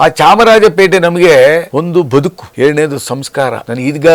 ಆ ಚಾಮರಾಜಪೇಟೆ ನಮಗೆ ಒಂದು ಬದುಕು, ಎರಡನೇದು ಸಂಸ್ಕಾರ. ನಾನು ಈಗ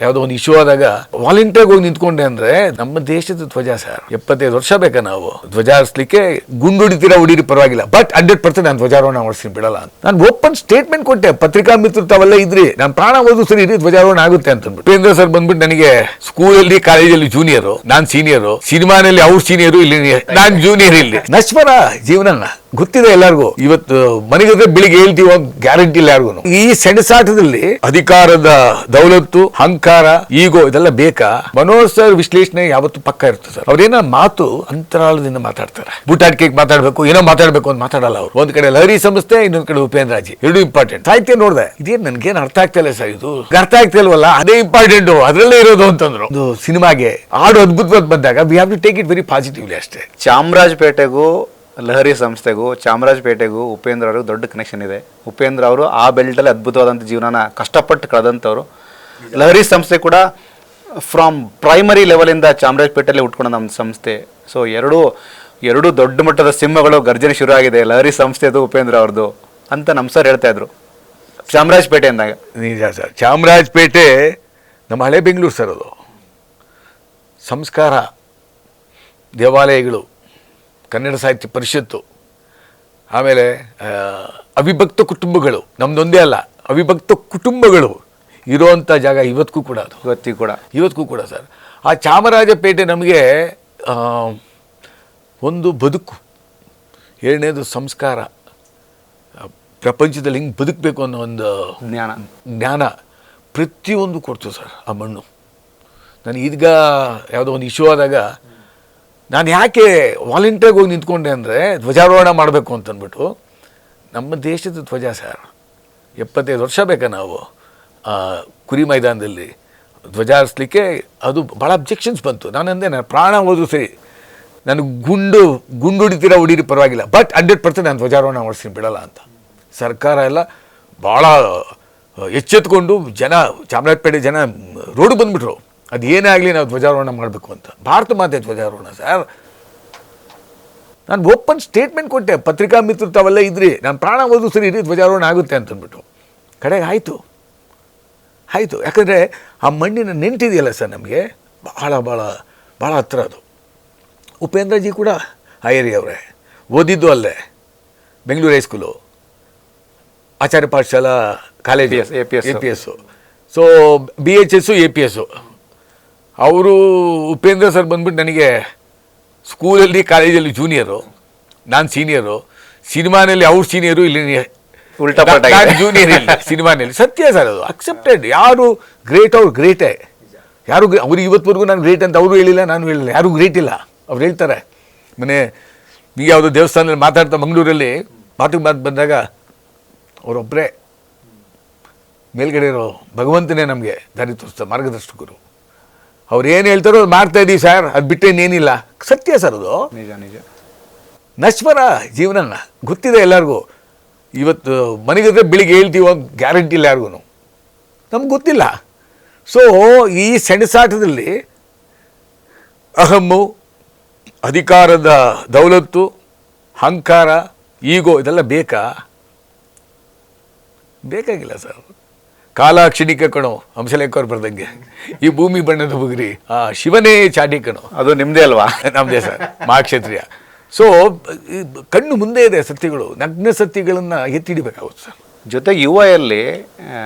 ಯಾವುದೋ ಒಂದು ಇಶ್ಯೂ ಆದಾಗ ವಾಲಂಟಿಯರ್ ಹೋಗಿ ನಿಂತ್ಕೊಂಡೆ ಅಂದ್ರೆ ನಮ್ಮ ದೇಶದ ಧ್ವಜ ಸರ್, 75 ವರ್ಷ ಬೇಕಾ ನಾವು ಧ್ವಜ ಹಾರಿಸ್ಲಿಕ್ಕೆ? ಗುಂಡುಡಿತೀರಾ ಹೊಡೀರಿ ಪರವಾಗಿಲ್ಲ, ಬಟ್ 100% ನಾನು ಧ್ವಜಾರೋಹಣ ಮಾಡಿಸ್ತೀನಿ, ಬಿಡಲ್ಲ ಅಂತ ನಾನು ಓಪನ್ ಸ್ಟೇಟ್ಮೆಂಟ್ ಕೊಟ್ಟೆ. ಪತ್ರಿಕಾ ಮಿತ್ರರು ತಾವೆಲ್ಲ ಇದ್ರಿ, ನಾನು ಪ್ರಾಣ ಹೋದ್ರು ಸರಿ ಇರಿ, ಧ್ವಜಾರೋಹಣ ಆಗುತ್ತೆ ಅಂತ ಅಂದ್ಬಿಟ್ಟು. ಉಪೇಂದ್ರ ಸರ್ ಬಂದ್ಬಿಟ್ಟು ನನಗೆ ಸ್ಕೂಲಲ್ಲಿ ಕಾಲೇಜಲ್ಲಿ ಜೂನಿಯರು, ನಾನ್ ಸೀನಿಯರು, ಸಿನಿಮಾನಲ್ಲಿ ಅವ್ರು ಸೀನಿಯರು, ಇಲ್ಲಿ ನಾನ್ ಜೂನಿಯರ್. ಇಲ್ಲಿ ನಶ್ವರ ಜೀವನ ಗೊತ್ತಿದೆ ಎಲ್ಲರಿಗೂ. ಇವತ್ತು ಮನೆಗೆ ಬೆಳಿಗ್ಗೆ ಹೇಳ್ತೀವ ಗ್ಯಾರಂಟಿ ಇಲ್ಲ ಯಾರಿಗೂ. ಈ ಸೆಣಸಾಟದಲ್ಲಿ ಅಧಿಕಾರದ ದೌಲತ್ತು, ಅಹಂಕಾರ, ಈಗೋ ಇದೆಲ್ಲ ಬೇಕಾ? ಮನೋಹರ್ ಸರ್ ವಿಶ್ಲೇಷಣೆ ಯಾವತ್ತು ಪಕ್ಕ ಇರ್ತದೆ ಸರ್. ಅವ್ರೇನ ಮಾತು ಅಂತರಾಳದಿಂದ ಮಾತಾಡ್ತಾರೆ. ಬೂಟಾಟಿಕೆ ಮಾತಾಡ್ಬೇಕು, ಏನೋ ಮಾತಾಡ್ಬೇಕು ಅಂತ ಮಾತಾಡಲ್ಲ ಅವ್ರು. ಒಂದ್ ಕಡೆ ಲಹರಿ ಸಂಸ್ಥೆ, ಇನ್ನೊಂದ್ ಕಡೆ ಉಪೇಂದ್ರ ರಾಜಿ, ಎರಡು ಇಂಪಾರ್ಟೆಂಟ್. ಸಾಹಿತ್ಯ ನೋಡಿದೆ, ಇದೇನ್ ನನ್ಗೇನ್ ಅರ್ಥ ಆಗ್ತಾ ಇಲ್ಲ ಸರ್, ಇದು ಅರ್ಥ ಆಗ್ತಾ ಇಲ್ವಲ್ಲ, ಅದೇ ಇಂಪಾರ್ಟೆಂಟ್, ಅದ್ರಲ್ಲೇ ಇರೋದು ಅಂತಂದ್ರು. ಒಂದು ಸಿನಿಮಾಗೆ ಹಾಡು ಅದ್ಭುತವಾದ ಬಂದಾಗ we have to take it very positively ಅಷ್ಟೇ. ಚಾಮರಾಜಪೇಟೆಗೂ ಲಹರಿ ಸಂಸ್ಥೆಗೂ ಚಾಮರಾಜಪೇಟೆಗೂ ಉಪೇಂದ್ರ ಅವ್ರಿಗೂ ದೊಡ್ಡ ಕನೆಕ್ಷನ್ ಇದೆ. ಉಪೇಂದ್ರ ಅವರು ಆ ಬೆಲ್ಟಲ್ಲಿ ಅದ್ಭುತವಾದಂಥ ಜೀವನನ ಕಷ್ಟಪಟ್ಟು ಕಳೆದಂಥವ್ರು. ಲಹರಿ ಸಂಸ್ಥೆ ಕೂಡ ಫ್ರಮ್ ಪ್ರೈಮರಿ ಲೆವೆಲಿಂದ ಚಾಮರಾಜಪೇಟೆಯಲ್ಲಿ ಉಟ್ಕೊಂಡು ನಮ್ಮ ಸಂಸ್ಥೆ. ಸೊ ಎರಡು ದೊಡ್ಡ ಮಟ್ಟದ ಸಿಂಹಗಳು ಗರ್ಜನೆ ಶುರು ಆಗಿದೆ, ಲಹರಿ ಸಂಸ್ಥೆದು ಉಪೇಂದ್ರ ಅವ್ರದ್ದು ಅಂತ ನಮ್ಮ ಸರ್ ಹೇಳ್ತಾ ಇದ್ರು ಚಾಮರಾಜಪೇಟೆ ಅಂದಾಗ. ನಿಜ ಸರ್, ಚಾಮರಾಜಪೇಟೆ ನಮ್ಮ ಹಳೆ ಬೆಂಗಳೂರು ಸರ್. ಅದು ಸಂಸ್ಕಾರ, ದೇವಾಲಯಗಳು, ಕನ್ನಡ ಸಾಹಿತ್ಯ ಪರಿಷತ್ತು, ಆಮೇಲೆ ಅವಿಭಕ್ತ ಕುಟುಂಬಗಳು, ನಮ್ದೊಂದೇ ಅಲ್ಲ ಅವಿಭಕ್ತ ಕುಟುಂಬಗಳು ಇರೋವಂಥ ಜಾಗ ಇವತ್ತಿಗೂ ಕೂಡ. ಅದು ಇವತ್ತಿಗೂ ಕೂಡ ಸರ್. ಆ ಚಾಮರಾಜಪೇಟೆ ನಮಗೆ ಒಂದು ಬದುಕು, ಎರಡನೇದು ಸಂಸ್ಕಾರ, ಪ್ರಪಂಚದಲ್ಲಿ ಹಿಂಗೆ ಬದುಕಬೇಕು ಅನ್ನೋ ಒಂದು ಜ್ಞಾನ ಪ್ರತಿಯೊಂದು ಕೊಡ್ತು ಸರ್ ಆ ಮಣ್ಣು. ನಾನು ಈಗ ಯಾವುದೋ ಒಂದು ಇಶ್ಯೂ ಆದಾಗ ನಾನು ಯಾಕೆ ವಾಲಂಟಿಯರ್ಗೆ ಹೋಗಿ ನಿಂತ್ಕೊಂಡೆ ಅಂದರೆ ಧ್ವಜಾರೋಹಣ ಮಾಡಬೇಕು ಅಂತಂದ್ಬಿಟ್ಟು. ನಮ್ಮ ದೇಶದ ಧ್ವಜ ಸರ್, 75 ವರ್ಷ ಬೇಕಾ ನಾವು ಕುರಿ ಮೈದಾನದಲ್ಲಿ ಧ್ವಜ ಹಾರಿಸ್ಲಿಕ್ಕೆ? ಅದು ಭಾಳ ಅಬ್ಜೆಕ್ಷನ್ಸ್ ಬಂತು. ನಾನಂದೆ, ನಾನು ಪ್ರಾಣ ಹೋದ್ರು ಸರಿ, ನನಗೆ ಗುಂಡುಡಿತೀರಾ ಹೊಡೀರಿ ಪರವಾಗಿಲ್ಲ, ಬಟ್ 100% ನಾನು ಧ್ವಜಾರೋಹಣ ಮಾಡಿಸ್ತೀನಿ, ಬಿಡಲ್ಲ ಅಂತ. ಸರ್ಕಾರ ಎಲ್ಲ ಭಾಳ ಎಚ್ಚೆತ್ಕೊಂಡು ಜನ, ಚಾಮರಾಜಪೇಟೆ ಜನ ರೋಡ್ ಬಂದುಬಿಟ್ರು. ಅದು ಏನೇ ಆಗಲಿ ನಾವು ಧ್ವಜಾರೋಹಣ ಮಾಡಬೇಕು ಅಂತ. ಭಾರತ ಮಾತೆ ಧ್ವಜಾರೋಹಣ ಸರ್. ನಾನು ಓಪನ್ ಸ್ಟೇಟ್ಮೆಂಟ್ ಕೊಟ್ಟೆ. ಪತ್ರಿಕಾ ಮಿತ್ರರು ತಾವೆಲ್ಲ ಇದ್ರಿ, ನಾನು ಪ್ರಾಣ ಹೋದ್ರು ಸರಿ ಇರಿ, ಧ್ವಜಾರೋಹಣ ಆಗುತ್ತೆ ಅಂತಂದ್ಬಿಟ್ಟು. ಕಡೆಗೆ ಆಯಿತು. ಯಾಕಂದರೆ ಆ ಮಣ್ಣಿನ ನೆಂಟಿದೆಯಲ್ಲ ಸರ್ ನಮಗೆ, ಭಾಳ ಭಾಳ ಭಾಳ ಹತ್ರ ಅದು. ಉಪೇಂದ್ರಜಿ ಕೂಡ ಆ ಏರಿಯಾವ್ರೆ, ಓದಿದ್ದು ಅಲ್ಲೇ, Bengaluru high school, Acharya Pathashala college, APS. So BHS APS. ಅವರು ಉಪೇಂದ್ರ ಸರ್ ಬಂದ್ಬಿಟ್ಟು ನನಗೆ ಸ್ಕೂಲಲ್ಲಿ ಕಾಲೇಜಲ್ಲಿ ಜೂನಿಯರು, ನಾನು ಸೀನಿಯರು, ಸಿನಿಮಾನಲ್ಲಿ ಅವ್ರು ಸೀನಿಯರು, ಇಲ್ಲಿ ಜೂನಿಯರ್ ಇಲ್ಲ ಸಿನಿಮಾನಲ್ಲಿ. ಸತ್ಯ ಸರ್, ಅದು ಅಕ್ಸೆಪ್ಟೆಡ್. ಯಾರು ಗ್ರೇಟ್ ಅವ್ರು ಗ್ರೇಟೇ. ಅವ್ರಿಗೆ ಇವತ್ತುವರೆಗೂ ನಾನು ಗ್ರೇಟ್ ಅಂತ ಅವರು ಹೇಳಿಲ್ಲ, ನಾನು ಹೇಳಿಲ್ಲ, ಯಾರು ಗ್ರೇಟ್ ಇಲ್ಲ. ಅವ್ರು ಹೇಳ್ತಾರೆ. ಈಗ ಯಾವುದೋ ದೇವಸ್ಥಾನದಲ್ಲಿ ಮಾತಾಡ್ತಾ ಮಂಗಳೂರಲ್ಲಿ ಮಾತು ಬಂದಾಗ ಅವರೊಬ್ಬರೇ ಮೇಲ್ಗಡೆ ಇರೋ ಭಗವಂತನೇ ನಮಗೆ ದಾರಿ ತೋರಿಸ್ತಾರೆ, ಮಾರ್ಗದರ್ಶಕರು. ಅವ್ರು ಏನು ಹೇಳ್ತಾರೋ ಅದು ಮಾಡ್ತಾ ಇದ್ದೀವಿ ಸರ್, ಅದು ಬಿಟ್ಟರೆ ಇನ್ನೇನಿಲ್ಲ. ಸತ್ಯ ಸರ್, ಅದು ನಿಜ. ನಶ್ವರ ಜೀವನ ಗೊತ್ತಿದೆ ಎಲ್ಲರಿಗೂ. ಇವತ್ತು ಮನೆಗೆ ಬೆಳಿಗ್ಗೆ ಹೇಳ್ತೀವ ಗ್ಯಾರಂಟಿ ಇಲ್ಲ ಯಾರಿಗೂ, ನಮ್ಗೆ ಗೊತ್ತಿಲ್ಲ. ಸೊ ಈ ಸೆಣಸಾಟದಲ್ಲಿ ಅಹಮ್ಮು, ಅಧಿಕಾರದ ದೌಲತ್ತು, ಅಹಂಕಾರ, ಈಗೋ ಇದೆಲ್ಲ ಬೇಕಾಗಿಲ್ಲ ಸರ್. ಕಾಲ ಕ್ಷಣಿಕ ಕಣೋ, ಹಂಸಲೇಖ ಅವ್ರು ಬರ್ದಂಗೆ, ಈ ಭೂಮಿ ಬಣ್ಣದ ಬುಗುರಿ, ಶಿವನೇ ಚಾಟಿ ಕಣೋ, ಅದು ನಿಮ್ಮದೇ ಅಲ್ವಾ? ನಮ್ಮದೇ ಸರ್, ಮಹಾಕ್ಷತ್ರಿಯ. ಸೊ ಕಣ್ಣು ಮುಂದೆ ಇದೆ ಸತ್ಯಗಳು, ನಗ್ನ ಸತ್ಯಗಳನ್ನು ಎತ್ತಿಡಿಬೇಕಾಗುತ್ತೆ ಸರ್. ಜೊತೆಗೆ ಯುವಯಲ್ಲಿ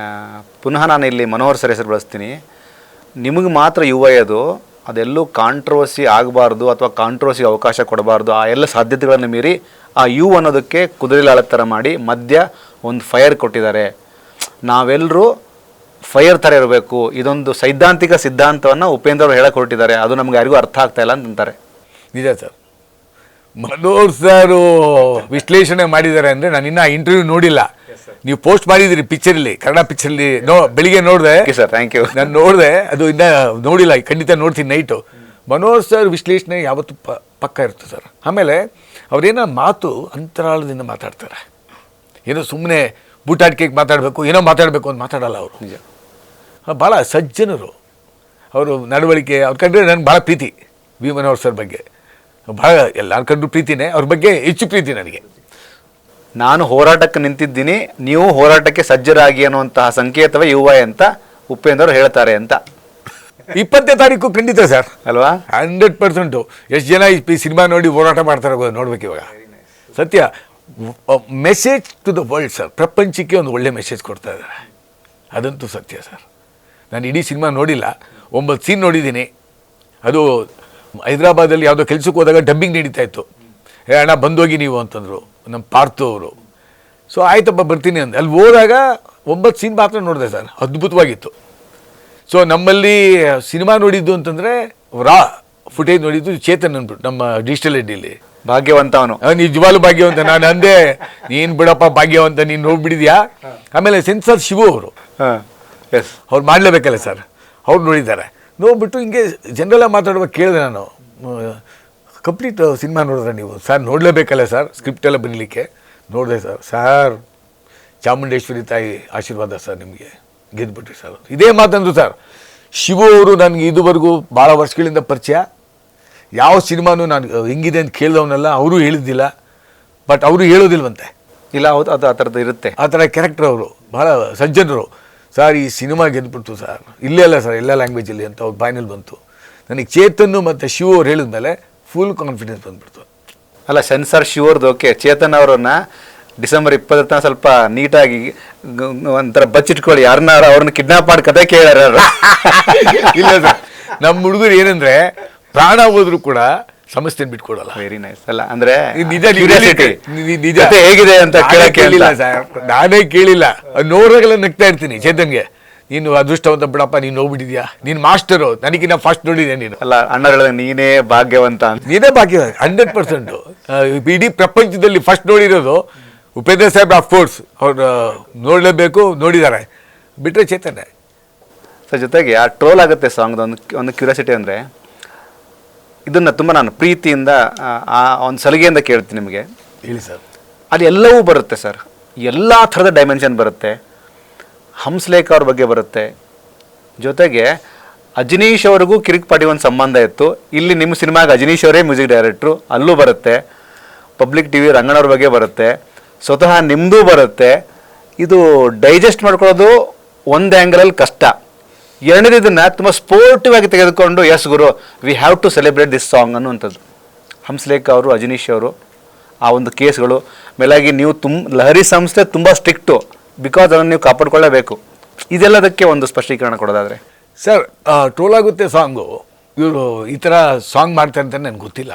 ಪುನಃ ನಾನು ಇಲ್ಲಿ ಮನೋಹರ್ ಸರ್ ಹೆಸರು ಬಳಸ್ತೀನಿ. ನಿಮಗೆ ಮಾತ್ರ ಅದು ಅದೆಲ್ಲೂ ಕಾಂಟ್ರವರ್ಸಿ ಆಗಬಾರ್ದು ಅಥವಾ ಕಾಂಟ್ರವರ್ಸಿಗೆ ಅವಕಾಶ ಕೊಡಬಾರ್ದು. ಆ ಎಲ್ಲ ಸಾಧ್ಯತೆಗಳನ್ನು ಮೀರಿ ಆ ಅನ್ನೋದಕ್ಕೆ ಕುದುರೆಲಾಳ ಥರ ಮಾಡಿ ಮಧ್ಯ ಒಂದು ಫೈರ್ ಕೊಟ್ಟಿದ್ದಾರೆ. ನಾವೆಲ್ಲರೂ ಫೈರ್ ಥರ ಇರಬೇಕು, ಇದೊಂದು ಸೈದ್ಧಾಂತಿಕ ಸಿದ್ಧಾಂತವನ್ನು ಉಪೇಂದ್ರ ಅವರು ಹೇಳಕ್ಕೆ ಹೊರಟಿದ್ದಾರೆ. ಅದು ನಮ್ಗೆ ಯಾರಿಗೂ ಅರ್ಥ ಆಗ್ತಾ ಇಲ್ಲ ಅಂತಾರೆ. ನಿಜ ಸರ್. ಮನೋಹರ್ ಸರ್ ವಿಶ್ಲೇಷಣೆ ಮಾಡಿದ್ದಾರೆ ಅಂದರೆ ನಾನು ಇನ್ನೂ ಇಂಟರ್ವ್ಯೂ ನೋಡಿಲ್ಲ. ನೀವು ಪೋಸ್ಟ್ ಮಾಡಿದಿರಿ ಪಿಕ್ಚರಲ್ಲಿ, ಕನ್ನಡ ಪಿಕ್ಚರಲ್ಲಿ ಬೆಳಿಗ್ಗೆ ನೋಡಿದೆ ಸರ್. Thank you. ನಾನು ನೋಡಿದೆ, ಅದು ಇನ್ನೂ ನೋಡಿಲ್ಲ, ಖಂಡಿತ ನೋಡ್ತೀನಿ ನೈಟು. ಮನೋಹರ್ ಸರ್ ವಿಶ್ಲೇಷಣೆ ಯಾವತ್ತು ಪಕ್ಕ ಇರ್ತದೆ ಸರ್. ಆಮೇಲೆ ಅವರೇನೋ ಮಾತು ಅಂತರಾಳದಿಂದ ಮಾತಾಡ್ತಾರೆ. ಏನೋ ಸುಮ್ಮನೆ ಬೂಟಾಟಿಕೆ ಮಾತಾಡಬೇಕು, ಏನೋ ಮಾತಾಡಬೇಕು ಅಂತ ಮಾತಾಡಲ್ಲ ಅವರು. ನಿಜ, ಭಾಳ ಸಜ್ಜನರು. ಅವರು ನಡವಳಿಕೆ, ಅವ್ರ ಕಂಡ್ರೆ ನನಗೆ ಭಾಳ ಪ್ರೀತಿ ವಿ ಮನೋಹರ್ ಸರ್ ಬಗ್ಗೆ. ಭಾಳ ಎಲ್ಲರ ಕಂಡು ಪ್ರೀತಿನೇ, ಅವ್ರ ಬಗ್ಗೆ ಹೆಚ್ಚು ಪ್ರೀತಿ ನನಗೆ. ನಾನು ಹೋರಾಟಕ್ಕೆ ನಿಂತಿದ್ದೀನಿ, ನೀವು ಹೋರಾಟಕ್ಕೆ ಸಜ್ಜರಾಗಿ ಅನ್ನುವಂತಹ ಸಂಕೇತವೇ ಯುವ ಅಂತ ಉಪೇಂದ್ರ ಅವರು ಹೇಳ್ತಾರೆ ಅಂತ. 20ನೇ ತಾರೀಕು ಖಂಡಿತ ಸರ್, ಅಲ್ವಾ? 100%. ಎಷ್ಟು ಜನ ಈ ಸಿನಿಮಾ ನೋಡಿ ಹೋರಾಟ ಮಾಡ್ತಾರೆ ನೋಡ್ಬೇಕು ಇವಾಗ. ಸತ್ಯ, message to the world sir, ಪ್ರಪಂಚಕ್ಕೆ ಒಂದು ಒಳ್ಳೆ ಮೆಸೇಜ್ ಕೊಡ್ತಾ ಇದ್ದಾರೆ, ಅದಂತೂ ಸತ್ಯ ಸರ್. ನಾನು ಇಡೀ ಸಿನಿಮಾ ನೋಡಿಲ್ಲ, 9 ಸೀನ್ ನೋಡಿದ್ದೀನಿ. ಅದು ಹೈದರಾಬಾದಲ್ಲಿ ಯಾವುದೋ ಕೆಲಸಕ್ಕೆ ಹೋದಾಗ ಡಬ್ಬಿಂಗ್ ನಡೀತಾ ಇತ್ತು. ಅಣ್ಣ ಬಂದೋಗಿ ನೀವು ಅಂತಂದರು ನಮ್ಮ ಪಾರ್ಥು ಅವರು. ಸೊ ಆಯ್ತಪ್ಪ ಬರ್ತೀನಿ ಅಂತ ಅಲ್ಲಿ ಹೋದಾಗ 9 ಸೀನ್ ಮಾತ್ರ ನೋಡಿದೆ ಸರ್, ಅದ್ಭುತವಾಗಿತ್ತು. ಸೊ ನಮ್ಮಲ್ಲಿ ಸಿನಿಮಾ ನೋಡಿದ್ದು ಅಂತಂದರೆ ರಾ ಫುಟೇಜ್ ನೋಡಿದ್ದು ಚೇತನ್ ಅಂದ್ಬಿಟ್ಟು ನಮ್ಮ ಡಿಜಿಟಲ್ ಎಡ್ಡಿಲಿ. ಭಾಗ್ಯವಂತ ಅವನು, ನಿಜವಾಗ್ಲೂ ಭಾಗ್ಯವಂತ. ನಾನು ಅಂದೆ ನೀನು ಬಿಡಪ್ಪ ಭಾಗ್ಯವಂತ, ನೀನು ನೋಡ್ಬಿಟ್ಟಿದ್ಯಾ. ಆಮೇಲೆ ಸೆನ್ಸಾರ್ ಶಿವು ಅವರು, ಎಸ್, ಅವ್ರು ಮಾಡಲೇಬೇಕಲ್ಲ ಸರ್, ಅವ್ರು ನೋಡಿದ್ದಾರೆ. ನೋಡ್ಬಿಟ್ಟು ಹಿಂಗೆ ಜನರೆಲ್ಲ ಮಾತಾಡುವಾಗ ಕೇಳಿದೆ ನಾನು, ಕಂಪ್ಲೀಟ್ ಸಿನಿಮಾ ನೋಡಿದ್ರೆ ನೀವು? ಸರ್ ನೋಡಲೇಬೇಕಲ್ಲ ಸರ್, ಸ್ಕ್ರಿಪ್ಟ್ ಎಲ್ಲ ಬರೀಲಿಕ್ಕೆ. ನೋಡಿದೆ ಸರ್. ಸರ್ ಚಾಮುಂಡೇಶ್ವರಿ ತಾಯಿ ಆಶೀರ್ವಾದ ಸರ್, ನಿಮಗೆ ಗೆದ್ದುಬಿಟ್ರಿ ಸರ್. ಇದೇ ಮಾತಂದ್ರು ಸರ್. ಶಿವು ಅವರು ನನಗೆ ಇದುವರೆಗೂ ಭಾಳ ವರ್ಷಗಳಿಂದ ಪರಿಚಯ. ಯಾವ ಸಿನಿಮಾನು ನಾನು ಹೆಂಗಿದೆ ಅಂತ ಕೇಳಿದವನ್ನೆಲ್ಲ ಅವರು ಹೇಳಿದ್ದಿಲ್ಲ, ಬಟ್ ಅವರು ಹೇಳೋದಿಲ್ವಂತೆ. ಇಲ್ಲ, ಹೌದು, ಅದು ಆ ಥರದ್ದು ಇರುತ್ತೆ. ಆ ಥರ ಕ್ಯಾರೆಕ್ಟರ್ ಅವರು, ಭಾಳ ಸಜ್ಜನರು. ಸರ್ ಈ ಸಿನಿಮಾ ಗೆದ್ದುಬಿಡ್ತು ಸರ್, ಇಲ್ಲೇ ಅಲ್ಲ ಸರ್ ಎಲ್ಲ ಲ್ಯಾಂಗ್ವೇಜಲ್ಲಿ ಅಂತ ಅವ್ರ ಬಾಯ್ನಲ್ಲಿ ಬಂತು. ನನಗೆ ಚೇತನ್ನು ಮತ್ತು ಶಿವು ಅವ್ರು ಹೇಳಿದ್ಮೇಲೆ ಫುಲ್ ಕಾನ್ಫಿಡೆನ್ಸ್ ಬಂದ್ಬಿಡ್ತು. ಅಲ್ಲ, ಸೆನ್ಸಾರ್ ಶಿವರ್ದು ಓಕೆ, ಚೇತನ್ ಅವರನ್ನ ಡಿಸೆಂಬರ್ 20 ಸ್ವಲ್ಪ ನೀಟಾಗಿ ಒಂಥರ ಬಚ್ಚಿಟ್ಕೊಳ್ಳಿ, ಯಾರನ್ನಾರ ಅವ್ರನ್ನ ಕಿಡ್ನಾಪ್ ಮಾಡಿ ಕತೆ ಕೇಳ್ಯಾರ. ಇಲ್ಲ ಸರ್, ನಮ್ಮ ಹುಡುಗರು ಏನಂದ್ರೆ ಪ್ರಾಣ ಹೋದ್ರು ಕೂಡ ಸಮಸ್ಯೆ ಬಿಟ್ಕೊಡಲ್ಲ. Very nice. ಅಲ್ಲ ಅಂದ್ರೆ ನಿಜ ನಿಜ ಹೇಗಿದೆ ಅಂತ ಕೇಳಿಲ್ಲ ಸರ್, ನಾನೇ ಕೇಳಿಲ್ಲ. ನೋಡ್ದಾಗೆಲ್ಲ ನಗ್ತಾ ಇರ್ತೀನಿ ಚೇತನ್ಗೆ, ನೀನು ಅದೃಷ್ಟವಂತ ಬಿಡಪ್ಪ, ನೀನು ನೋಡ್ಬಿಟ್ಟಿದ್ಯಾ, ನೀನು ಮಾಸ್ಟರು, ನನಗಿನ್ನ ಫಸ್ಟ್ ನೋಡಿದ್ಯಾ ನೀನು. ಅಲ್ಲ, ಅಣ್ಣ ಹೇಳಿದ ನೀನೇ ಭಾಗ್ಯವಂತ ಅಂತ. ನೀನೇ ಭಾಗ್ಯ 100%. ಇಡೀ ಪ್ರಪಂಚದಲ್ಲಿ ಫಸ್ಟ್ ನೋಡಿರೋದು ಉಪೇಂದ್ರ ಸಾಹೇಬ್. ಅಫ್ಕೋರ್ಸ್ ಅವ್ರು ನೋಡಲೇಬೇಕು, ನೋಡಿದ್ದಾರೆ, ಬಿಟ್ಟರೆ ಚೇತನ್. ಸೊ ಜೊತೆಗೆ ಆ ಟ್ರೋಲ್ ಆಗುತ್ತೆ ಸಾಂಗ್ದು ಒಂದು ಕ್ಯೂರಿಯಾಸಿಟಿ ಅಂದರೆ, ಇದನ್ನು ತುಂಬ ನಾನು ಪ್ರೀತಿಯಿಂದ ಒಂದು ಸಲಿಗೆಯಿಂದ ಕೇಳ್ತೀನಿ ನಿಮಗೆ. ಹೇಳಿ ಸರ್. ಅದು ಎಲ್ಲವೂ ಬರುತ್ತೆ ಸರ್, ಎಲ್ಲ ಥರದ ಡೈಮೆನ್ಷನ್ ಬರುತ್ತೆ. ಹಂಸಲೇಖ ಅವ್ರ ಬಗ್ಗೆ ಬರುತ್ತೆ, ಜೊತೆಗೆ ಅಜನೀಶ್ ಅವ್ರಿಗೂ ಕಿರಿಕ್ ಪಾಟಿ ಒಂದು ಸಂಬಂಧ ಇತ್ತು. ಇಲ್ಲಿ ನಿಮ್ಮ ಸಿನಿಮಾಗೆ ಅಜನೀಶ್ ಅವರೇ ಮ್ಯೂಸಿಕ್ ಡೈರೆಕ್ಟ್ರು, ಅಲ್ಲೂ ಬರುತ್ತೆ. ಪಬ್ಲಿಕ್ ಟಿವಿ ರಂಗಣ್ಣವ್ರ ಬಗ್ಗೆ ಬರುತ್ತೆ, ಸ್ವತಃ ನಿಮ್ಮದೂ ಬರುತ್ತೆ. ಇದು ಡೈಜೆಸ್ಟ್ ಮಾಡ್ಕೊಳ್ಳೋದು ಒಂದು ಆ್ಯಂಗಲಲ್ಲಿ ಕಷ್ಟ. ಎರಡನೇದು ಇದನ್ನು ತುಂಬ ಸ್ಪೋರ್ಟಿವ್ ಆಗಿ ತೆಗೆದುಕೊಂಡು, ಎಸ್ ಗುರು, we have to celebrate this song ಅನ್ನುವಂಥದ್ದು. ಹಂಸಲೇಖ ಅವರು, ಅಜನೀಶ್ ಅವರು, ಆ ಒಂದು ಕೇಸ್ಗಳು ಮೇಲಾಗಿ ನೀವು ಲಹರಿ ಸಂಸ್ಥೆ ತುಂಬ ಸ್ಟ್ರಿಕ್ಟು, ಬಿಕಾಸ್ ಅದನ್ನು ನೀವು ಕಾಪಾಡ್ಕೊಳ್ಳೇಬೇಕು. ಇದೆಲ್ಲದಕ್ಕೆ ಒಂದು ಸ್ಪಷ್ಟೀಕರಣ ಕೊಡೋದಾದರೆ ಸರ್, ಟ್ರೋಲ್ ಆಗುತ್ತೆ ಸಾಂಗು. ಇವರು ಈ ಥರ ಸಾಂಗ್ ಮಾಡ್ತಾರೆ ಅಂತ ನನಗೆ ಗೊತ್ತಿಲ್ಲ.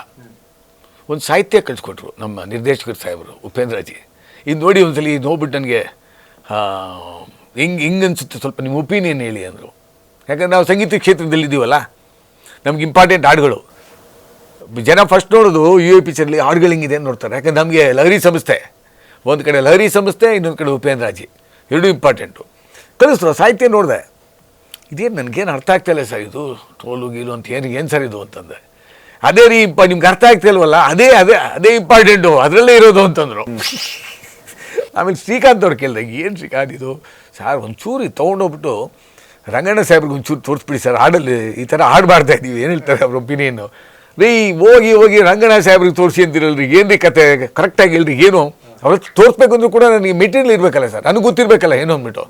ಒಂದು ಸಾಹಿತ್ಯ ಕಳಿಸ್ಕೊಟ್ರು ನಮ್ಮ ನಿರ್ದೇಶಕರು ಸಾಹೇಬರು ಉಪೇಂದ್ರಜಿ. ಇದು ನೋಡಿ ಒಂದ್ಸಲಿ ನೋಡ್ಬಿಟ್ಟು ನನಗೆ ಹಿಂಗೆ ಅನಿಸುತ್ತೆ, ಸ್ವಲ್ಪ ನಿಮ್ಮ ಒಪಿನಿಯನ್ ಹೇಳಿ ಅಂದರು. ಯಾಕಂದ್ರೆ ನಾವು ಸಂಗೀತ ಕ್ಷೇತ್ರದಲ್ಲಿದ್ದೀವಲ್ಲ, ನಮ್ಗೆ ಇಂಪಾರ್ಟೆಂಟ್ ಹಾಡುಗಳು. ಜನ ಫಸ್ಟ್ ನೋಡೋದು ಯು ಎ ಪಿಕ್ಚರ್ಲಿ ಹಾಡುಗಳು ಹಿಂಗಿದೆ ಅಂತ ನೋಡ್ತಾರೆ. ಯಾಕಂದ್ರೆ ನಮಗೆ ಲಹರಿ ಸಂಸ್ಥೆ, ಒಂದು ಕಡೆ ಲಹರಿ ಸಂಸ್ಥೆ, ಇನ್ನೊಂದು ಕಡೆ ಉಪೇಂದ್ರಜಿ, ಎರಡೂ ಇಂಪಾರ್ಟೆಂಟು. ಕಲಿಸ್ತರು ಸಾಹಿತ್ಯ ನೋಡಿದೆ, ಇದೇನು ನನಗೇನು ಅರ್ಥ ಆಗ್ತಾಯಿಲ್ಲ ಸರ್, ಇದು ಟ್ರೋಲು ಗೀಲು ಅಂತ ಏನು ಸರ್ ಇದು ಅಂತಂದೆ. ಅದೇ ರೀ ನಿಮ್ಗೆ ಅರ್ಥ ಆಗ್ತಾಯಿಲ್ವಲ್ಲ, ಅದೇ ಇಂಪಾರ್ಟೆಂಟು, ಅದರಲ್ಲೇ ಇರೋದು ಅಂತಂದರು. ಆಮೇಲೆ ಶ್ರೀಕಾಂತ್ ಅವ್ರು ಕೇಳಿದೆ, ಏನು ಶ್ರೀಕಾಂತ್ ಇದು ಸರ್, ಒಂಚೂರು ತೊಗೊಂಡೋಗ್ಬಿಟ್ಟು ರಂಗಣ್ಣ ಸಾಹೇಬ್ರಿಗೆ ಒಂಚೂರು ತೋರಿಸ್ಬಿಡಿ ಸರ್, ಹಾಡಲ್ಲಿ ಈ ಥರ ಹಾಡು ಮಾಡ್ತಾ ಇದ್ದೀವಿ, ಏನು ಹೇಳ್ತಾರೆ ಅವ್ರ ಒಪಿನಿಯನ್ನು. ರೀ ಹೋಗಿ ರಂಗಣ್ಣ ಸಾಹೇಬ್ರಿಗೆ ತೋರಿಸಿ ಅಂತಿರಲ್ರಿ, ಏನು ರೀ ಕತೆ, ಕರೆಕ್ಟಾಗಿ ಹೇಳ್ರಿ ಏನು. ಅವ್ರ ತೋರಿಸ್ಬೇಕು ಅಂದ್ರೂ ಕೂಡ ನನಗೆ ಮೆಟೀರಿಯಲ್ ಇರಬೇಕಲ್ಲ ಸರ್, ನನಗೆ ಗೊತ್ತಿರಬೇಕಲ್ಲ ಏನು ಅಂದ್ಬಿಟ್ಟು.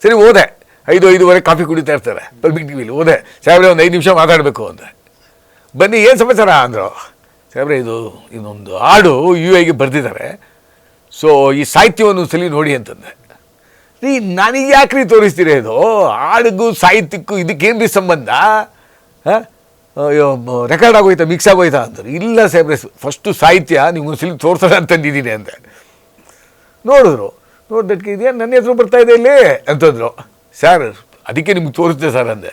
ಸರಿ ಹೋದೆ, 5:05 ಕಾಫಿ ಕುಡಿತಾ ಇರ್ತಾರೆ ಪಬ್ಲಿಕ್ ಟಿವಿಲಿ. ಹೋದೆ, ಸಾಹೇಬ್ರೆ ಒಂದು 5 ನಿಮಿಷ ಮಾತಾಡಬೇಕು ಅಂತ. ಬನ್ನಿ, ಏನು ಸಮಾಚಾರ ಅಂದರು. ಸಾಹೇಬ್ರೆ ಇದೊಂದು ಹಾಡು ಯು ಐಗೆ ಬರೆದಿದ್ದಾರೆ, ಸೊ ಈ ಸಾಹಿತ್ಯವನ್ನು ಸಲಿ ನೋಡಿ ಅಂತಂದೆ. ರೀ ನನಗೆ ಯಾಕ್ರಿ ತೋರಿಸ್ತೀರ, ಇದು ಹಾಡಿಗೂ ಸಾಹಿತ್ಯಕ್ಕೂ ಇದಕ್ಕೇನು ರೀ ಸಂಬಂಧ, ರೆಕಾರ್ಡ್ ಆಗೋಯ್ತಾ, ಮಿಕ್ಸ್ ಆಗೋಯ್ತಾ ಅಂತಾರೆ. ಇಲ್ಲ ಸಾಹೇಬ್ರೆ, ಫಸ್ಟು ಸಾಹಿತ್ಯ ನಿಮ್ಗೊಂದು ಸಲ ತೋರ್ಸೋಣ ಅಂತಂದಿದ್ದೀನಿ ಅಂದೆ. ನೋಡಿದಕ್ಕೆ ಇದೇನು ನನ್ನ ಹೆಸರು ಬರ್ತಾ ಇದೆ ಇಲ್ಲಿ ಅಂತಂದರು. ಸರ್ ಅದಕ್ಕೆ ನಿಮ್ಗೆ ತೋರಿಸ್ದೆ ಸರ್ ಅಂದೆ.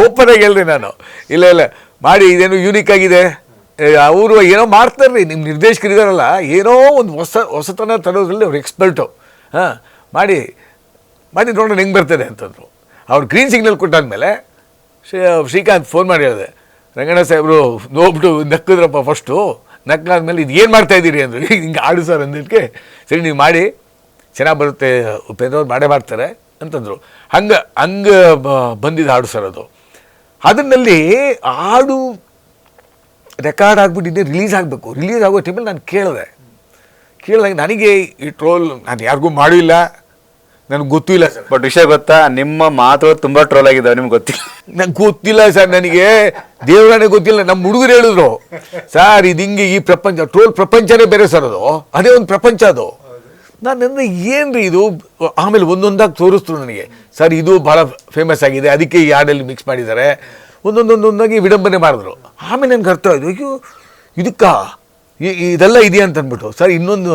ಓಪನ್ ಆಗಿ ಹೇಳಿದೆ ನಾನು, ಇಲ್ಲ ಮಾಡಿ, ಇದೇನು ಯೂನಿಕ್ ಆಗಿದೆ, ಅವರು ಏನೋ ಮಾಡ್ತಾರ್ರಿ, ನಿಮ್ಮ ನಿರ್ದೇಶಕರಿದಾರಲ್ಲ, ಏನೋ ಒಂದು ಹೊಸತನ ತರೋದ್ರಲ್ಲಿ ಅವ್ರು ಎಕ್ಸ್ಪರ್ಟು. ಮಾಡಿ ನೋಡೋಣ ಹೆಂಗೆ ಬರ್ತದೆ ಅಂತಂದರು. ಅವ್ರು ಗ್ರೀನ್ ಸಿಗ್ನಲ್ ಕೊಟ್ಟಾದ್ಮೇಲೆ ಶ್ರೀಕಾಂತ್ ಫೋನ್ ಮಾಡಿ ಹೇಳಿದೆ, ರಂಗಣ್ಣ ಸಾಹೇಬರು ನೋಡ್ಬಿಟ್ಟು ನಕ್ಕಿದ್ರಪ್ಪ ಫಸ್ಟು. ನಕ್ಕಾದ್ಮೇಲೆ ಇದು ಏನು ಮಾಡ್ತಾಯಿದ್ದೀರಿ ಅಂದರು. ಹಿಂಗೆ ಆಡು ಸರ್ ಅಂದಕ್ಕೆ, ಸರಿ ನೀವು ಮಾಡಿ, ಚೆನ್ನಾಗಿ ಬರುತ್ತೆ, ಉಪೇಂದ್ರ ಅವ್ರು ಮಾಡೇ ಮಾಡ್ತಾರೆ ಅಂತಂದರು. ಹಂಗೆ ಬಂದಿದ್ದು ಹಾಡು ಸರ್ ಅದು. ಅದನ್ನಲ್ಲಿ ಹಾಡು ರೆಕಾರ್ಡ್ ಆಗಿಬಿಟ್ಟಿದ್ದೆ, ರಿಲೀಸ್ ಆಗಬೇಕು. ರಿಲೀಸ್ ಆಗೋ ಟೈಮಲ್ಲಿ ನಾನು ಕೇಳಿದಾಗ ನನಗೆ ಈ ಟ್ರೋಲ್ ನಾನು ಯಾರಿಗೂ ಮಾಡಿಲ್ಲ, ನನಗೆ ಗೊತ್ತಿಲ್ಲ ಸರ್. ಬಟ್ ವಿಷಯ ಗೊತ್ತಾ, ನಿಮ್ಮ ಮಾತು ತುಂಬ ಟ್ರೋಲ್ ಆಗಿದ್ದಾವೆ, ನಿಮ್ಗೆ ಗೊತ್ತಿಲ್ಲ. ನಂಗೆ ಗೊತ್ತಿಲ್ಲ ಸರ್, ನನಗೆ ದೇವರಾಣೆ ಗೊತ್ತಿಲ್ಲ. ನಮ್ಮ ಹುಡುಗರು ಹೇಳಿದ್ರು, ಸರ್ ಇದು ಹಿಂಗೆ ಈ ಪ್ರಪಂಚ, ಟ್ರೋಲ್ ಪ್ರಪಂಚನೇ ಬೇರೆ ಸರ್, ಅದೇ ಒಂದು ಪ್ರಪಂಚ ಅದು. ನಾನು ಏನ್ರಿ ಇದು, ಆಮೇಲೆ ಒಂದೊಂದಾಗಿ ತೋರಿಸ್ತರು ನನಗೆ, ಸರ್ ಇದು ಭಾಳ ಫೇಮಸ್ ಆಗಿದೆ, ಅದಕ್ಕೆ ಈ ಹಾಡಲ್ಲಿ ಮಿಕ್ಸ್ ಮಾಡಿದ್ದಾರೆ, ಒಂದೊಂದಾಗಿ ವಿಡಂಬನೆ ಮಾಡಿದ್ರು. ಆಮೇಲೆ ನನಗೆ ಅರ್ಥ ಆಯಿತು, ಅಯ್ಯೋ ಇದಕ್ಕೆ ಇದೆಲ್ಲ ಇದೆಯಾ ಅಂತ ಅಂದ್ಬಿಟ್ಟು. ಸರ್ ಇನ್ನೊಂದು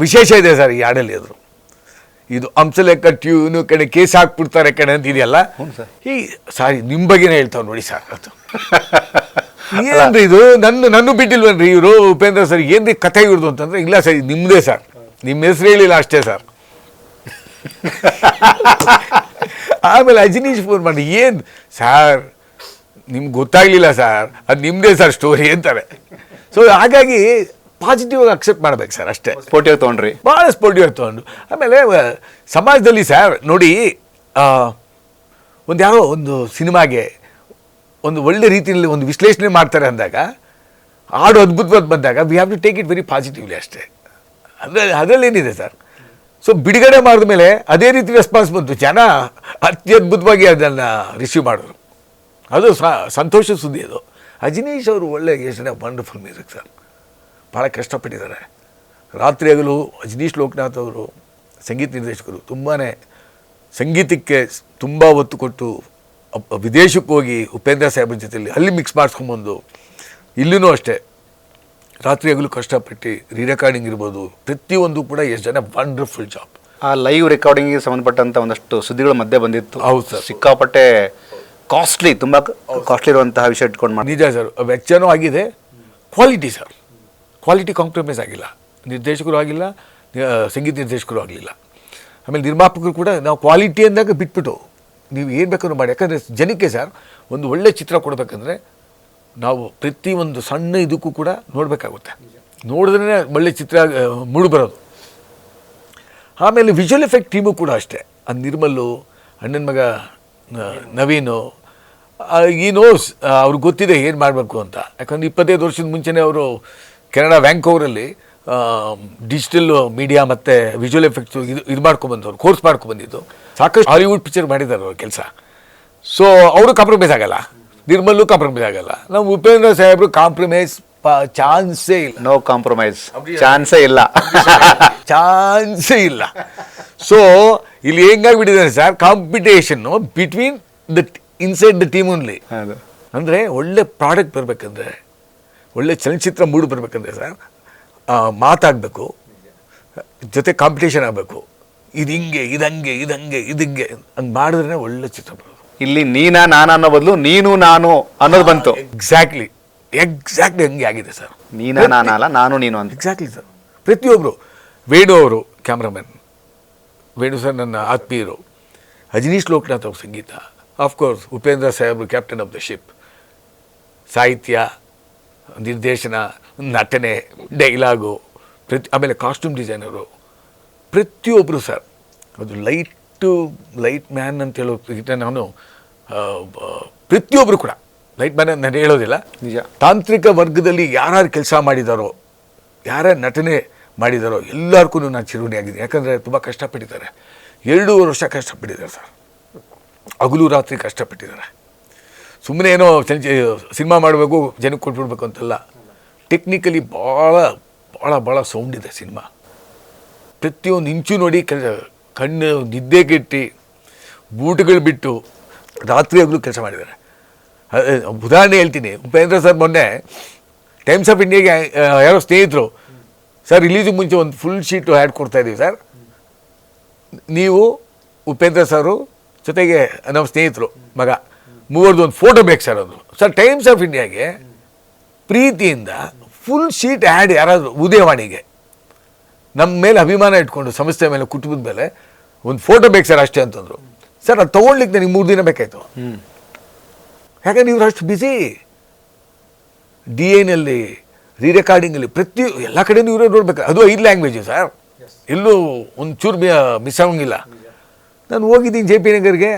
ವಿಶೇಷ ಇದೆ ಸರ್ ಈ ಹಾಡಲ್ಲಿ, ಅದ್ರು ಇದು ಹಂಸಲೇಖ ಟ್ಯೂನು ಕಡೆ ಕೇಸ್ ಹಾಕ್ಬಿಡ್ತಾರೆ ಕಡೆ ಅಂತ ಇದೆಯಲ್ಲ, ಈ ಸಾರಿ ನಿಮ್ಮ ಬಗ್ಗೆನೇ ಹೇಳ್ತಾವೆ ನೋಡಿ ಸರ್. ಅದು ಏನ್ರಿ ಇದು, ನನ್ನ ಬಿಟ್ಟಿಲ್ವನ್ರಿ ಇವರು ಉಪೇಂದ್ರ ಸರ್, ಏನ್ರಿ ಕಥೆ ಇವ್ರದ್ದು ಅಂತಂದ್ರೆ, ಇಲ್ಲ ಸರ್ ನಿಮ್ಮದೇ ಸರ್, ನಿಮ್ಮ ಹೆಸರು ಹೇಳಿಲ್ಲ ಅಷ್ಟೇ ಸರ್. ಆಮೇಲೆ ಅಜನೀಶ್ ಫೋನ್ ಮಾಡಿ, ಏನು ಸರ್ ನಿಮ್ಗೆ ಗೊತ್ತಾಗಲಿಲ್ಲ ಸರ್, ಅದು ನಿಮ್ಮದೇ ಸರ್ ಸ್ಟೋರಿ ಅಂತಾರೆ. ಸೊ ಹಾಗಾಗಿ ಪಾಸಿಟಿವ್ ಆಗಿ ಅಕ್ಸೆಪ್ಟ್ ಮಾಡ್ಬೇಕು ಸರ್, ಅಷ್ಟೇ. ಸ್ಪೋರ್ಟಿವ್ ತೊಗೊಂಡ್ರಿ, ಭಾಳ ಸ್ಪೋರ್ಟಿವ್ ಆಗಿ ತೊಗೊಂಡು. ಆಮೇಲೆ ಸಮಾಜದಲ್ಲಿ ಸರ್ ನೋಡಿ, ಒಂದು ಯಾರೋ ಒಂದು ಸಿನಿಮಾಗೆ ಒಂದು ಒಳ್ಳೆ ರೀತಿಯಲ್ಲಿ ಒಂದು ವಿಶ್ಲೇಷಣೆ ಮಾಡ್ತಾರೆ ಅಂದಾಗ, ಹಾಡು ಅದ್ಭುತವಾದ ಬಂದಾಗ, we have to take it very positively ಅಷ್ಟೇ. ಅದರಲ್ಲೇನಿದೆ ಸರ್. ಸೊ ಬಿಡುಗಡೆ ಮಾಡಿದ ಮೇಲೆ ಅದೇ ರೀತಿ ರೆಸ್ಪಾನ್ಸ್ ಬಂತು, ಜನ ಅತ್ಯದ್ಭುತವಾಗಿ ಅದನ್ನು ರಿಸೀವ್ ಮಾಡಿದ್ರು. ಅದು ಸಂತೋಷ ಸುದ್ದಿ ಅದು. ಅಜನೀಶ್ ಅವರು ಒಳ್ಳೆ ಯೋಚನೆ, ವಂಡರ್ಫುಲ್ ಮ್ಯೂಸಿಕ್ ಸರ್, ಭಾಳ ಕಷ್ಟಪಟ್ಟಿದ್ದಾರೆ. ರಾತ್ರಿ ಹಗಲು ಅಜನೀಶ್ ಲೋಕನಾಥ್ ಅವರು ಸಂಗೀತ ನಿರ್ದೇಶಕರು, ತುಂಬಾ ಸಂಗೀತಕ್ಕೆ ತುಂಬ ಒತ್ತು ಕೊಟ್ಟು ವಿದೇಶಕ್ಕೆ ಹೋಗಿ ಉಪೇಂದ್ರ ಸಾಹೇಬ್ರ ಜೊತೆಯಲ್ಲಿ ಅಲ್ಲಿ ಮಿಕ್ಸ್ ಮಾಡಿಸ್ಕೊಂಬಂದು, ಇಲ್ಲೂ ಅಷ್ಟೇ ರಾತ್ರಿ ಹಗಲು ಕಷ್ಟಪಟ್ಟು ರೆಕಾರ್ಡಿಂಗ್ ಇರ್ಬೋದು, ಪ್ರತಿಯೊಂದು ಕೂಡ ಎಷ್ಟು ಜನ ವಂಡರ್ಫುಲ್ ಜಾಬ್. ಆ ಲೈವ್ ರೆಕಾರ್ಡಿಂಗಿಗೆ ಸಂಬಂಧಪಟ್ಟಂಥ ಒಂದಷ್ಟು ಸುದ್ದಿಗಳ ಮಧ್ಯೆ ಬಂದಿತ್ತು. ಹೌದು ಸರ್, ಸಿಕ್ಕಾಪಟ್ಟೆ ಕಾಸ್ಟ್ಲಿ, ತುಂಬ ಕಾಸ್ಟ್ಲಿ ಇರುವಂತಹ ವಿಷಯ ಇಟ್ಕೊಂಡು ಮಾಡಿ. ನಿಜ ಸರ್, ವೆಚ್ಚನೂ ಆಗಿದೆ, ಕ್ವಾಲಿಟಿ ಸರ್, ಕ್ವಾಲಿಟಿ ಕಾಂಪ್ರಮೈಸ್ ಆಗಿಲ್ಲ, ನಿರ್ದೇಶಕರು ಆಗಿಲ್ಲ, ಸಂಗೀತ ನಿರ್ದೇಶಕರು ಆಗಲಿಲ್ಲ. ಆಮೇಲೆ ನಿರ್ಮಾಪಕರು ಕೂಡ ನಾವು ಕ್ವಾಲಿಟಿ ಅಂದಾಗ ಬಿಟ್ಬಿಟ್ಟು ನೀವು ಏನು ಬೇಕಾದ್ರೂ ಮಾಡಿ. ಯಾಕಂದರೆ ಜನಕ್ಕೆ ಸರ್ ಒಂದು ಒಳ್ಳೆ ಚಿತ್ರ ಕೊಡಬೇಕಂದ್ರೆ ನಾವು ಪ್ರತಿಯೊಂದು ಸಣ್ಣ ಇದಕ್ಕೂ ಕೂಡ ನೋಡಬೇಕಾಗುತ್ತೆ, ನೋಡಿದ್ರೇ ಒಳ್ಳೆ ಚಿತ್ರ ಮೂಡು ಬರೋದು. ಆಮೇಲೆ ವಿಜುವಲ್ ಎಫೆಕ್ಟ್ ಟೀಮು ಕೂಡ ಅಷ್ಟೇ, ಅದು ನಿರ್ಮಲ್ಲು, ಅಣ್ಣನ ಮಗ ನವೀನು, ಈ ನೋಸ್ ಅವ್ರಿಗೆ ಗೊತ್ತಿದೆ ಏನು ಮಾಡಬೇಕು ಅಂತ. ಯಾಕಂದರೆ 25 ವರ್ಷದ ಮುಂಚೆನೇ ಅವರು ಕೆನಡಾ ವ್ಯಾಂಕೋವರಲ್ಲಿ ಡಿಜಿಟಲ್ ಮೀಡಿಯಾ ಮತ್ತು ವಿಜುವಲ್ ಎಫೆಕ್ಟ್ಸು ಇದು ಮಾಡ್ಕೊಬಂದವ್ರು, ಕೋರ್ಸ್ ಮಾಡ್ಕೊಬಂದಿದ್ದು. ಸಾಕಷ್ಟು ಹಾಲಿವುಡ್ ಪಿಕ್ಚರ್ ಮಾಡಿದ್ದಾರೆ ಅವ್ರ ಕೆಲಸ. ಸೊ ಅವರು ಕಾಂಪ್ರಮೈಸ್ ಆಗಲ್ಲ, ನಿರ್ಮಲ್ಲು ಕಾಂಪ್ರಮೈಸ್ ಆಗಲ್ಲ. ನಾವು ಉಪೇಂದ್ರ ಸಾಹೇಬರು ಕಾಂಪ್ರಮೈಸ್ ಚಾನ್ಸೇ ಇಲ್ಲ. ನೋ ಕಾಂಪ್ರಮೈಸ್, ಚಾನ್ಸೇ ಇಲ್ಲ, ಚಾನ್ಸೇ ಇಲ್ಲ. ಸೊ ಇಲ್ಲಿ ಹೆಂಗಾಗ್ಬಿಟ್ಟಿದ್ದಾರೆ sir, competition between the inside the team only. ಅಂದರೆ ಒಳ್ಳೆ ಪ್ರಾಡಕ್ಟ್ ಬರಬೇಕಂದ್ರೆ, ಒಳ್ಳೆ ಚಲನಚಿತ್ರ ಮೂಡು ಬರಬೇಕಂದ್ರೆ ಸರ್, ಮಾತಾಗಬೇಕು, ಜೊತೆ ಕಾಂಪಿಟೇಷನ್ ಆಗಬೇಕು. ಇದು ಹಿಂಗೆ, ಇದಂಗೆ, ಇದಂಗೆ, ಇದಂಗೆ ಹಂಗೆ ಮಾಡಿದ್ರೆ ಒಳ್ಳೆ ಚಿತ್ರ ಬರೋದು. ಇಲ್ಲಿ ನೀನಾ ನಾನ ಅನ್ನೋ ಬದಲು ನೀನು ನಾನು ಅನ್ನೋದು ಬಂತು. ಎಕ್ಸಾಕ್ಟ್ಲಿ ಹಂಗೆ ಆಗಿದೆ ಸರ್. ನೀನಾ ನಾನಲ್ಲ, ನಾನು ನೀನು ಅಂತ. Exactly sir. ಪ್ರತಿಯೊಬ್ಬರು, ವೇಣು ಅವರು ಕ್ಯಾಮ್ರಾಮನ್, ವೇಣು ಸರ್ ನನ್ನ ಆತ್ಮೀಯರು, ಅಜನೀಶ್ ಲೋಕನಾಥ್ ಅವ್ರ ಸಂಗೀತ, ಆಫ್ಕೋರ್ಸ್ ಉಪೇಂದ್ರ ಸಾಹೇಬ್ರು ಕ್ಯಾಪ್ಟನ್ ಆಫ್ ದ ಶಿಪ್, ಸಾಹಿತ್ಯ, ನಿರ್ದೇಶನ, ನಟನೆ, ಡೈಲಾಗು, ಆಮೇಲೆ ಕಾಸ್ಟ್ಯೂಮ್ ಡಿಸೈನರು, ಪ್ರತಿಯೊಬ್ಬರು ಸರ್. ಅದು ಲೈಟ್ ಮ್ಯಾನ್ ಅಂತ ಹೇಳೋದಕ್ಕಿಂತ ನಾನು ಪ್ರತಿಯೊಬ್ಬರು ಕೂಡ ಲೈಟ್ ಮ್ಯಾನ್ ನಾನು ಹೇಳೋದಿಲ್ಲ, ನಿಜ. ತಾಂತ್ರಿಕ ವರ್ಗದಲ್ಲಿ ಯಾರ್ಯಾರು ಕೆಲಸ ಮಾಡಿದಾರೋ, ಯಾರ್ಯಾರು ನಟನೆ ಮಾಡಿದಾರೋ ಎಲ್ಲರಿಗೂ ನಾನು ಚಿರುಣಿಯಾಗಿದ್ದೀನಿ. ಯಾಕಂದರೆ ತುಂಬ ಕಷ್ಟಪಟ್ಟಿದ್ದಾರೆ, 2.5 ವರ್ಷ ಕಷ್ಟಪಟ್ಟಿದ್ದಾರೆ ಸರ್, ಹಗಲು ರಾತ್ರಿ ಕಷ್ಟಪಟ್ಟಿದ್ದಾರೆ. ಸುಮ್ಮನೆ ಏನೋ ಸಿನಿಮಾ ಮಾಡಬೇಕು, ಜನಕ್ಕೆ ಕೊಟ್ಬಿಡ್ಬೇಕು ಅಂತಲ್ಲ, ಟೆಕ್ನಿಕಲಿ ಭಾಳ ಸೌಂಡ್ ಇದೆ ಸಿನಿಮಾ. ಪ್ರತಿಯೊಂದು ಇಂಚು ನೋಡಿ ಕಣ್ಣು ನಿದ್ದೆ ಕೆಟ್ಟಿ ಬೂಟುಗಳು ಬಿಟ್ಟು ರಾತ್ರಿ ಹಗಲು ಕೆಲಸ ಮಾಡಿದ್ದಾರೆ. ಉದಾಹರಣೆ ಹೇಳ್ತೀನಿ, ಉಪೇಂದ್ರ ಸರ್ ಮೊನ್ನೆ ಟೈಮ್ಸ್ ಆಫ್ ಇಂಡಿಯಾಗೆ ಯಾರೋ ಸ್ನೇಹಿತರು, ಸರ್ ರಿಲೀಸಿಗೆ ಮುಂಚೆ ಒಂದು ಫುಲ್ ಶೀಟು ಆ್ಯಡ್ ಕೊಡ್ತಾಯಿದ್ದೀವಿ ಸರ್, ನೀವು ಉಪೇಂದ್ರ ಸರು ಜೊತೆಗೆ ನಮ್ಮ ಸ್ನೇಹಿತರು ಮಗ ಮೂವರದ್ದು ಒಂದು ಫೋಟೋ ಬೇಕು ಸರ್ ಅಂದರು. ಸರ್ ಟೈಮ್ಸ್ ಆಫ್ ಇಂಡಿಯಾಗೆ ಪ್ರೀತಿಯಿಂದ ಫುಲ್ ಶೀಟ್ ಆ್ಯಡ್ ಯಾರಾದರೂ ಉದಯವಾಣಿಗೆ ನಮ್ಮ ಮೇಲೆ ಅಭಿಮಾನ ಇಟ್ಕೊಂಡು ಸಂಸ್ಥೆ ಮೇಲೆ ಕುಟುಂಬದ ಮೇಲೆ ಒಂದು ಫೋಟೋ ಬೇಕು ಸರ್ ಅಷ್ಟೇ ಅಂತಂದರು. ಸರ್ ಅದು ತೊಗೊಳ್ಲಿಕ್ಕೆ ನನಗೆ 3 ದಿನ ಬೇಕಾಯಿತು. ಯಾಕಂದ್ರೆ ಇವರು ಅಷ್ಟು ಬ್ಯುಸಿ, DAನಲ್ಲಿ ರೆಕಾರ್ಡಿಂಗಲ್ಲಿ ಎಲ್ಲ ಕಡೆಯೂ ಇವರೇ ನೋಡ್ಬೇಕು. ಅದು 5 ಲ್ಯಾಂಗ್ವೇಜು ಸರ್, ಎಲ್ಲೂ ಒಂದು ಚೂರು ಮಿಸ್ ಆಗೋಂಗಿಲ್ಲ. ನಾನು ಹೋಗಿದ್ದೀನಿ JP ನಗರ್ಗೆ,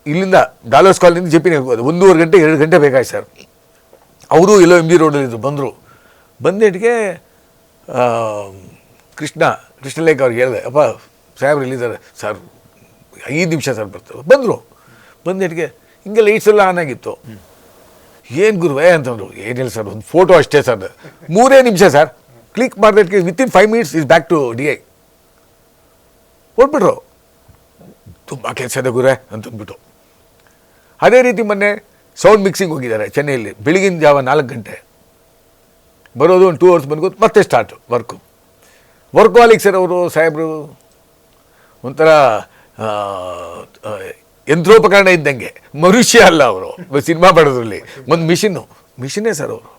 ಇಲ್ಲಿಂದ ಡಾಲರ್ಸ್ ಕಾಲನಿಂದ JP ನಗರ್ಗೆ ಹೋದೆ, 1.5 ಗಂಟೆ 2 ಗಂಟೆ ಬೇಕಾಯ್ತು ಸರ್. ಅವರು ಎಲ್ಲೋ MG ರೋಡಲ್ಲಿದ್ದರು, ಬಂದರು. ಬಂದೇಟಿಗೆ ಕೃಷ್ಣಲೇಖ ಅವ್ರಿಗೆ ಹೇಳಿದೆ, ಅಪ್ಪ ಸಾಹೇಬ್ರು ಇಲ್ಲಿದ್ದಾರೆ ಸರ್, 5 ನಿಮಿಷ ಸರ್ ಬರ್ತಾರೆ. ಬಂದರು. ಬಂದೇಟಿಗೆ ಹಿಂಗೆ ಲೈಟ್ಸ್ ಎಲ್ಲ ಆನ್ ಆಗಿತ್ತು. ಏನು ಗುರುವೇ ಅಂತಂದರು. ಏನಿಲ್ಲ ಸರ್, ಒಂದು ಫೋಟೋ ಅಷ್ಟೇ ಸರ್, 3 ನಿಮಿಷ ಸರ್, ಕ್ಲಿಕ್ ಮಾಡಿದಕ್ಕೆ within 5 minutes is back to DI. ಹೊಟ್ಬಿಟ್ರು. ತುಂಬ ಕೆಲಸ ಇದೆ ಗುರುವೇ ಅಂತಂದ್ಬಿಟ್ಟು. ಅದೇ ರೀತಿ ಮೊನ್ನೆ ಸೌಂಡ್ ಮಿಕ್ಸಿಂಗ್ ಹೋಗಿದ್ದಾರೆ ಚೆನ್ನೈಯಲ್ಲಿ, ಬೆಳಗಿನ ಜಾವ 4 ಗಂಟೆ ಬರೋದು, ಒಂದು 2 ಅವರ್ಸ್ ಬಂದ್ಕೊತು, ಮತ್ತೆ ಸ್ಟಾರ್ಟು ವರ್ಕೋಲಿಕ್ ಸರ್ ಅವರು ಸಾಹೇಬರು ಒಂಥರ ಯಂತ್ರೋಪಕರಣ ಇದ್ದಂಗೆ, ಮನುಷ್ಯ ಅಲ್ಲ ಅವರು. ಸಿನಿಮಾ ಮಾಡೋದ್ರಲ್ಲಿ ಒಂದು ಮಿಷನ್ನೇ ಸರ್ ಅವರು.